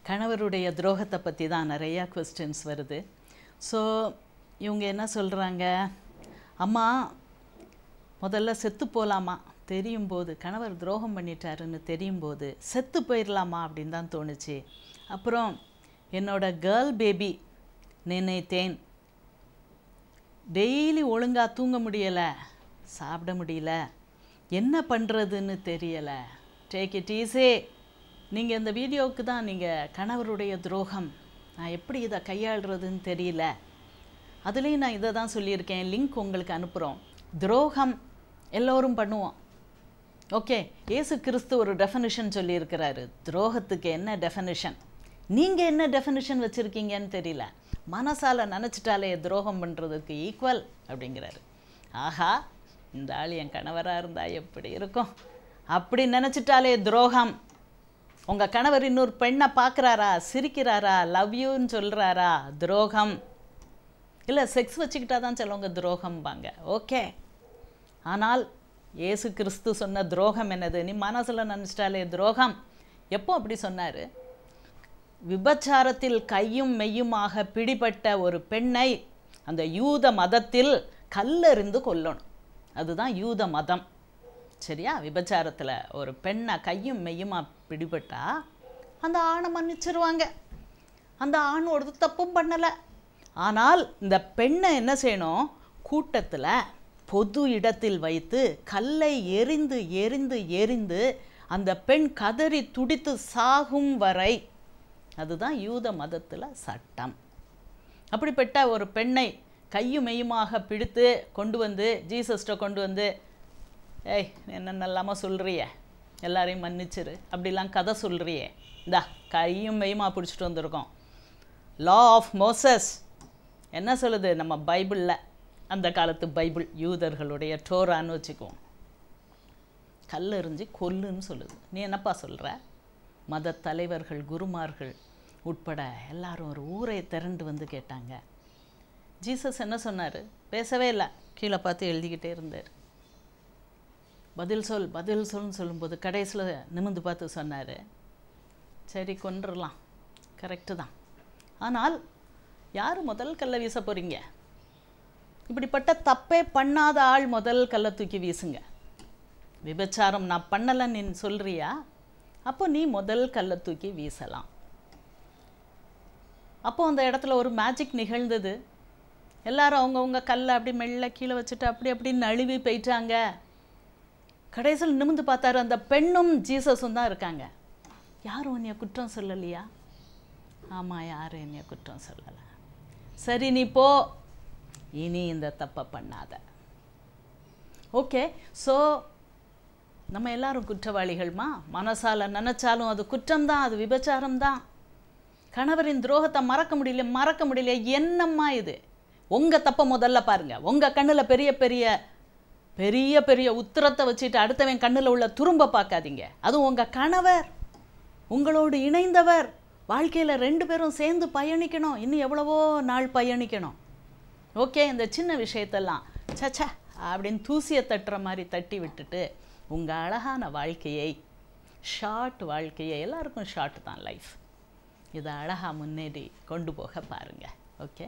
கணவருடைய துரோகத்தை பற்றி தான் நிறையா கொஸ்டின்ஸ் வருது. ஸோ இவங்க என்ன சொல்கிறாங்க, அம்மா முதல்ல செத்து போகலாமா தெரியும் போது, கணவர் துரோகம் பண்ணிட்டாருன்னு தெரியும் போது செத்து போயிடலாமா அப்படின்னு தான் தோணுச்சு. அப்புறம் என்னோட கேர்ள் பேபி நினைத்தேன், டெய்லி ஒழுங்காக தூங்க முடியலை, சாப்பிட முடியல, என்ன பண்ணுறதுன்னு தெரியலை. Take it easy. நீங்கள் இந்த வீடியோவுக்கு தான் நீங்கள் கணவருடைய துரோகம் நான் எப்படி இதை கையாளுறதுன்னு தெரியல, அதுலேயும் நான் இதை தான் சொல்லியிருக்கேன், லிங்க் உங்களுக்கு அனுப்புகிறோம். துரோகம் எல்லோரும் பண்ணுவோம். ஓகே, இயேசு கிறிஸ்து ஒரு டெஃபனிஷன் சொல்லியிருக்கிறாரு. துரோகத்துக்கு என்ன டெஃபனிஷன், நீங்கள் என்ன டெஃபனிஷன் வச்சுருக்கீங்கன்னு தெரியல. மனசால் நினச்சிட்டாலே துரோகம் பண்ணுறதுக்கு ஈக்குவல் அப்படிங்கிறாரு. ஆஹா, இந்த ஆள் என் கணவராக இருந்தால் எப்படி இருக்கும், அப்படி நினச்சிட்டாலே துரோகம். உங்கள் கணவர் இன்னொரு பெண்ணை பார்க்குறாரா, சிரிக்கிறாரா, லவ் யூன்னு சொல்கிறாரா, துரோகம். இல்லை செக்ஸ் வச்சுக்கிட்டா தான் சிலவங்க துரோகம்பாங்க. ஓகே, ஆனால் இயேசு கிறிஸ்து சொன்ன துரோகம் என்னது, நீ மனசில் நினச்சிட்டாலே துரோகம். எப்போ அப்படி சொன்னார்? விபச்சாரத்தில் கையும் மெய்யுமாக பிடிபட்ட ஒரு பெண்ணை அந்த யூத மதத்தில் கல்லெறிந்து கொல்லணும். அதுதான் யூத மதம். சரியா? விபச்சாரத்தில் ஒரு பெண்ணை கையும் மெய்யுமா பிடிபட்டா அந்த ஆணை மன்னிச்சிருவாங்க. அந்த ஆண் ஒரு தப்பும் பண்ணலை. ஆனால் இந்த பெண்ணை என்ன செய்யணும், கூட்டத்தில் பொது இடத்தில் வைத்து கல்லை எறிந்து எறிந்து எறிந்து அந்த பெண் கதறி துடித்து சாகும் வரை, அதுதான் யூத மதத்தில் சட்டம். அப்படிப்பட்ட ஒரு பெண்ணை கையும் மெய்யுமாக பிடித்து கொண்டு வந்து ஜீசஸ்ட்டை கொண்டு வந்து, ஏய் என்னென்னலாமா சொல்கிறியே, எல்லாரையும் மன்னிச்சிரு அப்படிலாம் கதை சொல்கிறியே, இந்தா கையும் மெய்யுமா பிடிச்சிட்டு வந்திருக்கோம். லா ஆஃப் மோசஸ் என்ன சொல்லுது நம்ம பைபிளில், அந்த காலத்து பைபிள், யூதர்களுடைய டோரான்னு வச்சுக்குவோம், கல்லெறிஞ்சு கொல்லுன்னு சொல்லுது. நீ என்னப்பா சொல்கிற? மத தலைவர்கள், குருமார்கள் உட்பட எல்லாரும் ஒரு ஊரை திரண்டு வந்து கேட்டாங்க. ஜீசஸ் என்ன சொன்னார்? பேசவே இல்லை, கீழே பார்த்து எழுதிக்கிட்டே இருந்தார். பதில் சொல் பதில் சொல்னு சொல்லும்போது கடைசியில் நிமிர்ந்து பார்த்து சொன்னார், சரி கொன்றுடலாம், கரெக்டு தான். ஆனால் யார் முதல் கல்லை வீச போகிறீங்க? இப்படிப்பட்ட தப்பே பண்ணாத ஆள் முதல் கல்லை தூக்கி வீசுங்க. விபச்சாரம் நான் பண்ணலைன்னு நீ சொல்கிறியா, அப்போ நீ முதல் கல்லை தூக்கி வீசலாம். அப்போது அந்த இடத்துல ஒரு மேஜிக் நிகழ்ந்தது. எல்லாரும் அவங்கவுங்க கல்லை அப்படி மெல்ல கீழே வச்சுட்டு அப்படி நழுவி போயிட்டாங்க. கடைசியில் நிமிர்ந்து பார்த்தாரு, அந்த பெண்ணும் ஜீசஸும் தான் இருக்காங்க. யாரும் என்னைய குற்றம் சொல்லலையா? ஆமாம், யாரும் என்னைய குற்றம் சொல்லலை. சரி நீ போ, இனி இந்த தப்பை பண்ணாத. ஓகே, ஸோ நம்ம எல்லாரும் குற்றவாளிகள்மா. மனசால் நினச்சாலும் அது குற்றம்தான், அது விபச்சாரம்தான். கணவரின் துரோகத்தை மறக்க முடியல. என்னம்மா இது? உங்கள் தப்பை முதல்ல பாருங்கள். உங்கள் கண்ணில் பெரிய பெரிய பெரிய பெரிய உத்திரத்தை வச்சுட்டு அடுத்தவன் கண்ணில் உள்ள துரும்ப பார்க்காதீங்க. அதுவும் உங்கள் கணவர் உங்களோடு இணைந்தவர், வாழ்க்கையில் 2 பேரும் சேர்ந்து பயணிக்கணும், இன்னும் எவ்வளவோ நாள் பயணிக்கணும். ஓகே, இந்த சின்ன விஷயத்தெல்லாம் சச்சா அப்படின்னு தூசியை தட்டுற மாதிரி தட்டி விட்டுட்டு உங்கள் அழகான வாழ்க்கையை, ஷார்ட் வாழ்க்கையை, எல்லாருக்கும் ஷார்ட் தான் லைஃப், இதை அழகாக முன்னேறி கொண்டு போக பாருங்கள். ஓகே.